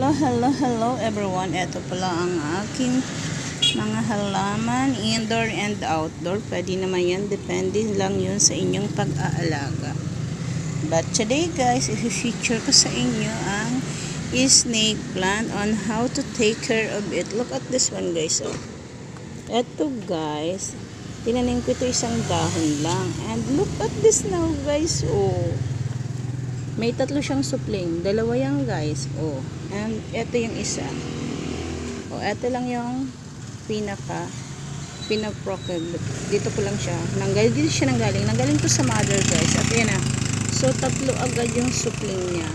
Hello everyone. Ito pala ang aking mga halaman, indoor and outdoor. Pwede naman yan, depende lang yun sa inyong pag-aalaga. But today guys, i-feature ko sa inyo ang snake plant on how to take care of it. Look at this one guys. Oh. Ito guys, tinanim ko ito isang dahon lang. And look at this now guys. Oh. May tatlo siyang supling. Dalawa yan guys. Oh. And ito yung isa. Oh, ito lang yung pinaprocred. Dito ko lang siya. Dito siya nanggaling. Nanggaling ko sa mother guys. At yan na. So, tatlo agad yung supling niya.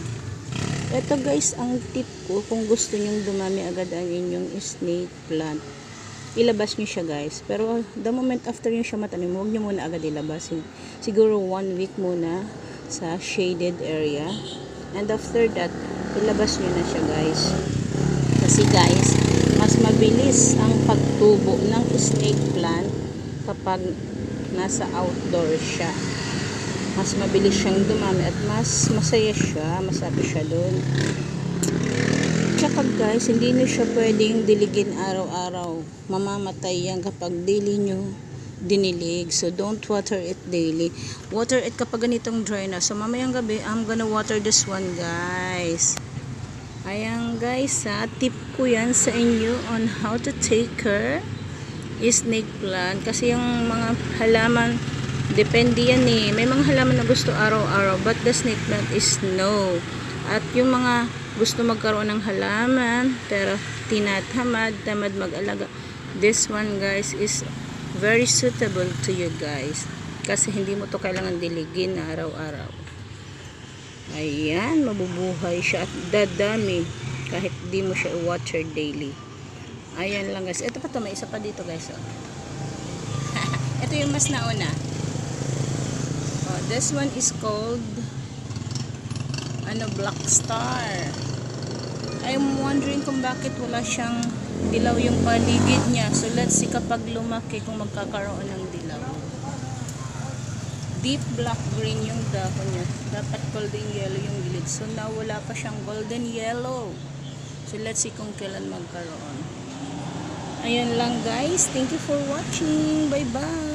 Ito guys, ang tip ko kung gusto nyong dumami agad ang inyong snake plant. Ilabas nyo siya guys. Pero the moment after nyo siya matanim, huwag nyo muna agad ilabas. Siguro 1 week muna sa shaded area, and after that ilabas nyo na siya guys, kasi guys mas mabilis ang pagtubo ng snake plant kapag nasa outdoor siya. Mas mabilis siyang dumami at mas masaya siya, masabi siya doon. Tsaka guys, hindi nyo siya pwedeng diligin araw-araw, mamamatay yan kapag daily nyo dinilig. So don't water it daily. Water it kapag ganitong dry na. So mamayang gabi, I'm gonna water this one guys. Ayan guys, tip ko yan sa inyo on how to take care snake plant. Kasi yung mga halaman, depende yan eh. May mga halaman na gusto araw-araw, but the snake plant is no. At yung mga gusto magkaroon ng halaman pero tamad mag-alaga, this one guys is very suitable to you guys, kasi hindi mo to kailangan diligin na araw-araw. Ayan, mabubuhay siya at dadami kahit di mo siya water daily. Ayan lang guys. Ito pa to, may isa pa dito guys. Oh. Ito yung mas nauna. Oh, this one is called Black Star. I'm wondering kung bakit wala siyang dilaw yung paligid niya. So let's see kapag lumaki kung magkakaroon ng dilaw. Deep black green yung dahon niya. Dapat golden yellow yung gilid. So now wala pa siyang golden yellow. So let's see kung kailan magkaroon. Ayan lang guys. Thank you for watching. Bye bye.